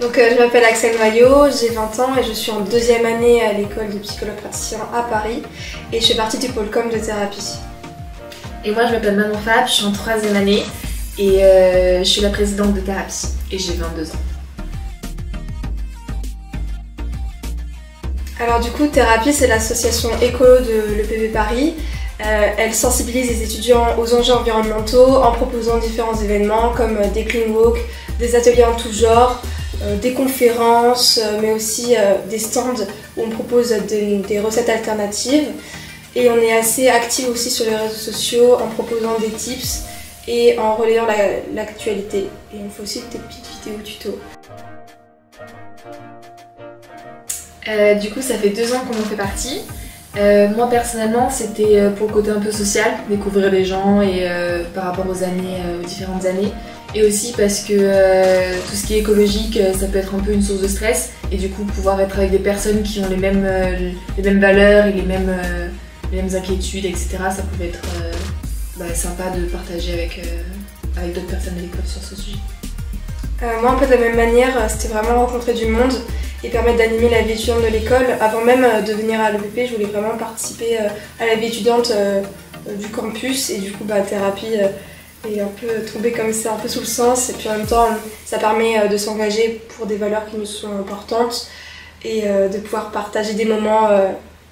Donc je m'appelle Axel Maillot, j'ai 20 ans et je suis en 2e année à l'école de psychologue praticien à Paris et je fais partie du pôle com de thérapie. Et moi je m'appelle Manon Fab, je suis en 3e année et je suis la présidente de thérapie et j'ai 22 ans. Alors du coup, Thérapie, c'est l'association écolo de l'EPB Paris. Elle sensibilise les étudiants aux enjeux environnementaux en proposant différents événements comme des clean walks, des ateliers en tout genre, des conférences, mais aussi des stands où on propose des recettes alternatives. Et on est assez actif aussi sur les réseaux sociaux en proposant des tips et en relayant l'actualité. Et on fait aussi des petites vidéos tuto. Du coup, ça fait 2 ans qu'on en fait partie. Moi personnellement, c'était pour le côté un peu social, découvrir les gens et par rapport aux différentes années. Et aussi parce que tout ce qui est écologique, ça peut être un peu une source de stress. Et du coup, pouvoir être avec des personnes qui ont les mêmes valeurs et les mêmes inquiétudes, etc. Ça pouvait être sympa de partager avec d'autres personnes de l'école sur ce sujet. Moi, un peu de la même manière, c'était vraiment rencontrer du monde et permettre d'animer la vie étudiante de l'école. Avant même de venir à l'EPP, je voulais vraiment participer à la vie étudiante du campus et du coup, Thérapie est un peu tombée comme ça, un peu sous le sens. Et puis en même temps, ça permet de s'engager pour des valeurs qui nous sont importantes et de pouvoir partager des moments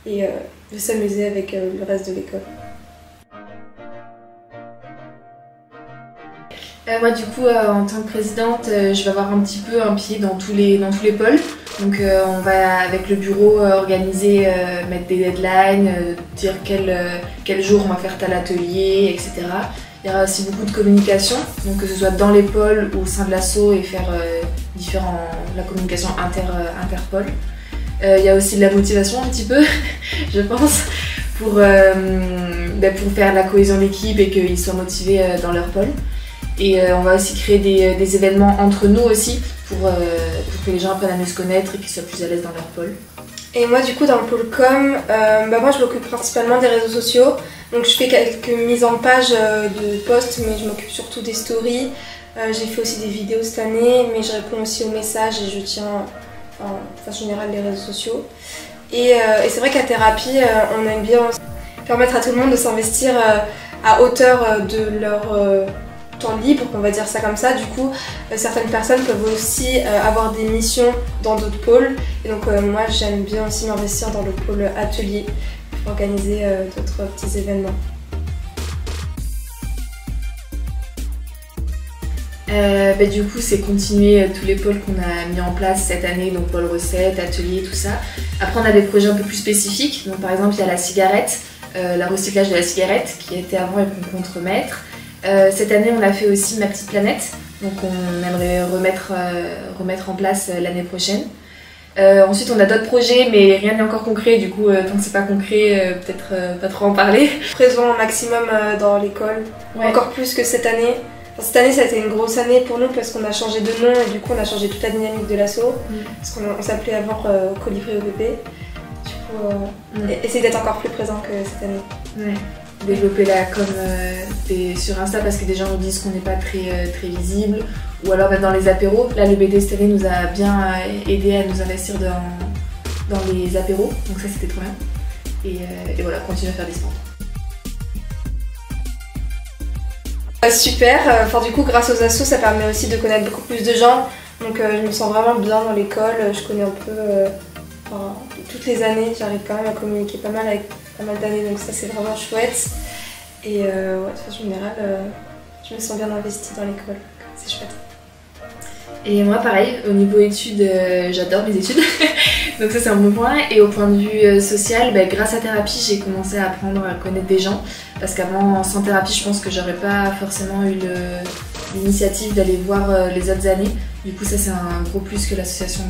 et de s'amuser avec le reste de l'école. Moi du coup en tant que présidente je vais avoir un petit peu un pied dans tous les pôles. Donc on va avec le bureau organiser, mettre des deadlines, dire quel jour on va faire tel atelier, etc. Il y aura aussi beaucoup de communication, donc que ce soit dans les pôles ou au sein de l'asso et faire la communication interpôle. Il y a aussi de la motivation un petit peu, je pense, pour faire la cohésion d'équipe et qu'ils soient motivés dans leur pôle. Et on va aussi créer des événements entre nous aussi pour que les gens apprennent à mieux se connaître et qu'ils soient plus à l'aise dans leur pôle. Et moi du coup dans le pôle com, moi je m'occupe principalement des réseaux sociaux. Donc je fais quelques mises en page de posts mais je m'occupe surtout des stories. J'ai fait aussi des vidéos cette année mais je réponds aussi aux messages et je tiens de façon générale les réseaux sociaux. Et c'est vrai qu'à Thérapie on aime bien permettre à tout le monde de s'investir à hauteur de leur temps libre, on va dire ça comme ça. Du coup, certaines personnes peuvent aussi avoir des missions dans d'autres pôles. Et donc moi, j'aime bien aussi m'investir dans le pôle atelier pour organiser d'autres petits événements. Du coup, c'est continuer tous les pôles qu'on a mis en place cette année, donc pôle recettes, atelier, tout ça. Après, on a des projets un peu plus spécifiques. Donc, par exemple, il y a la cigarette, le recyclage de la cigarette qui était avant et qu'on compte remettre. Cette année, on a fait aussi Ma Petite Planète, donc on aimerait remettre en place l'année prochaine. Ensuite, on a d'autres projets, mais rien n'est encore concret, du coup, tant que c'est pas concret, peut-être pas trop en parler. Présent au maximum dans l'école, ouais. Encore plus que cette année. Enfin, cette année, ça a été une grosse année pour nous parce qu'on a changé de nom et du coup, on a changé toute la dynamique de l'asso. Parce qu'on s'appelait avant Colibri OPP. Du coup, essayer d'être encore plus présent que cette année. Ouais. Développer la com sur Insta parce que des gens nous disent qu'on n'est pas très visible, ou alors même dans les apéros. Là, le BD cette année nous a bien aidé à nous investir dans les apéros, donc ça c'était trop bien. Et voilà, continuer à faire des stands. Super, du coup grâce aux assos ça permet aussi de connaître beaucoup plus de gens, donc je me sens vraiment bien dans l'école, je connais un peu toutes les années, j'arrive quand même à communiquer pas mal avec pas mal d'années, donc ça c'est vraiment chouette. Et de façon générale, je me sens bien investie dans l'école, c'est chouette. Et moi pareil, au niveau études, j'adore mes études, donc ça c'est un bon point. Et au point de vue social, grâce à Thérapie, j'ai commencé à apprendre à connaître des gens, parce qu'avant, sans Thérapie, je pense que j'aurais pas forcément eu l'initiative d'aller voir les autres années. Du coup ça c'est un gros plus que l'association